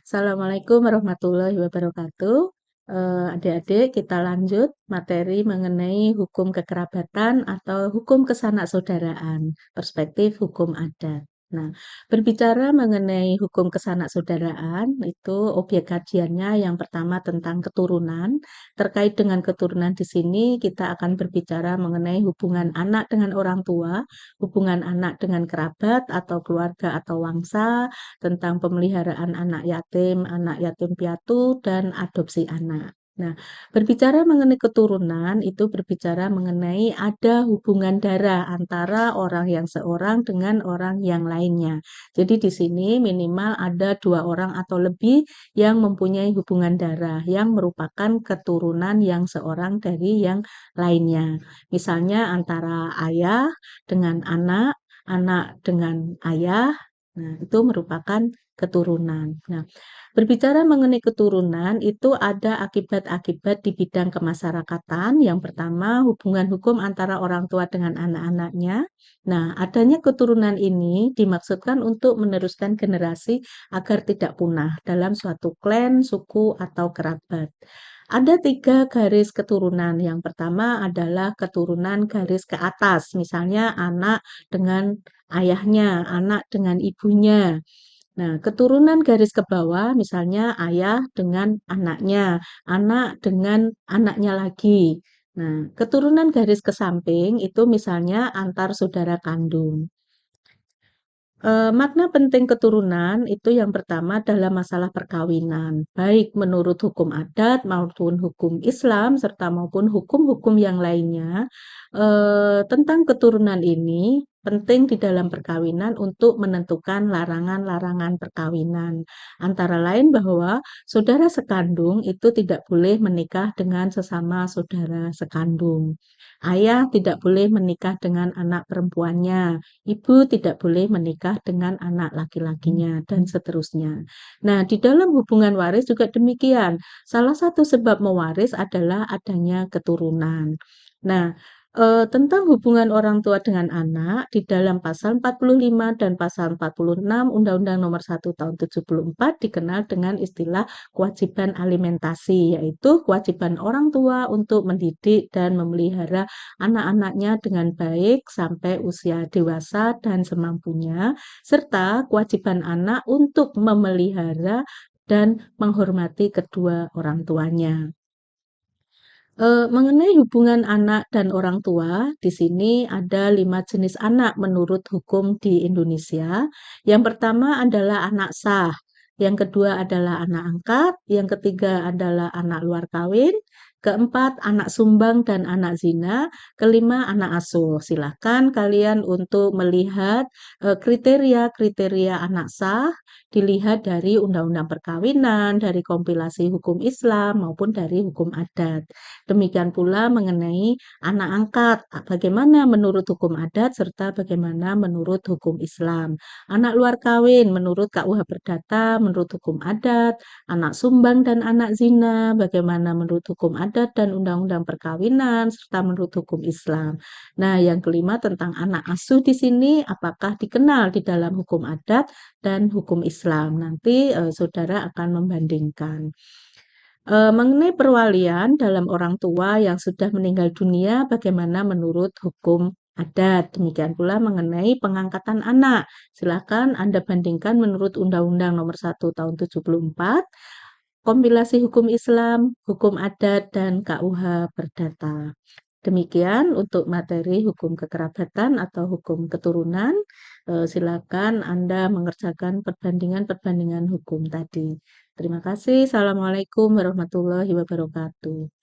Assalamualaikum warahmatullahi wabarakatuh. Adik-adik, kita lanjut materi mengenai hukum kekerabatan atau hukum kesanak-saudaraan, perspektif hukum adat. Nah, berbicara mengenai hukum kesanak-saudaraan, itu objek kajiannya yang pertama tentang keturunan. Terkait dengan keturunan di sini, kita akan berbicara mengenai hubungan anak dengan orang tua, hubungan anak dengan kerabat atau keluarga atau wangsa, tentang pemeliharaan anak yatim piatu, dan adopsi anak. Nah, berbicara mengenai keturunan, itu berbicara mengenai ada hubungan darah antara orang yang seorang dengan orang yang lainnya. Jadi di sini minimal ada dua orang atau lebih yang mempunyai hubungan darah yang merupakan keturunan yang seorang dari yang lainnya. Misalnya antara ayah dengan anak, anak dengan ayah. Nah, itu merupakan keturunan. Nah, berbicara mengenai keturunan, itu ada akibat-akibat di bidang kemasyarakatan. Yang pertama, hubungan hukum antara orang tua dengan anak-anaknya. Nah, adanya keturunan ini dimaksudkan untuk meneruskan generasi agar tidak punah dalam suatu klan, suku, atau kerabat. Ada tiga garis keturunan. Yang pertama adalah keturunan garis ke atas, misalnya anak dengan ayahnya, anak dengan ibunya. Nah, keturunan garis ke bawah, misalnya ayah dengan anaknya, anak dengan anaknya lagi. Nah, keturunan garis ke samping itu misalnya antar saudara kandung. Makna penting keturunan itu yang pertama dalam masalah perkawinan, baik menurut hukum adat maupun hukum Islam serta maupun hukum-hukum yang lainnya. Tentang keturunan ini penting di dalam perkawinan untuk menentukan larangan-larangan perkawinan. Antara lain bahwa saudara sekandung itu tidak boleh menikah dengan sesama saudara sekandung. Ayah tidak boleh menikah dengan anak perempuannya, ibu tidak boleh menikah dengan anak laki-lakinya, dan seterusnya. Nah, di dalam hubungan waris juga demikian. Salah satu sebab mewaris adalah adanya keturunan. Nah, tentang hubungan orang tua dengan anak di dalam pasal 45 dan pasal 46 Undang-Undang Nomor 1 Tahun 74 dikenal dengan istilah kewajiban alimentasi, yaitu kewajiban orang tua untuk mendidik dan memelihara anak-anaknya dengan baik sampai usia dewasa dan semampunya, serta kewajiban anak untuk memelihara dan menghormati kedua orang tuanya. Mengenai hubungan anak dan orang tua, di sini ada 5 jenis anak menurut hukum di Indonesia. Yang pertama adalah anak sah, yang kedua adalah anak angkat, yang ketiga adalah anak luar kawin, keempat anak sumbang dan anak zina, kelima anak asuh. Silakan kalian untuk melihat kriteria-kriteria anak sah, dilihat dari Undang-Undang Perkawinan, dari kompilasi hukum Islam maupun dari hukum adat. Demikian pula mengenai anak angkat, bagaimana menurut hukum adat serta bagaimana menurut hukum Islam. Anak luar kawin menurut KUH Perdata, menurut hukum adat, anak sumbang dan anak zina, bagaimana menurut hukum adat dan undang-undang perkawinan serta menurut hukum Islam. Nah, yang kelima tentang anak asuh di sini apakah dikenal di dalam hukum adat dan hukum Islam. Nanti saudara akan membandingkan. Mengenai perwalian dalam orang tua yang sudah meninggal dunia, bagaimana menurut hukum adat? Demikian pula mengenai pengangkatan anak. Silakan Anda bandingkan menurut Undang-Undang Nomor 1 Tahun 74, kompilasi hukum Islam, hukum adat, dan KUH Perdata. Demikian untuk materi hukum kekerabatan atau hukum keturunan. Silakan Anda mengerjakan perbandingan-perbandingan hukum tadi. Terima kasih. Assalamualaikum warahmatullahi wabarakatuh.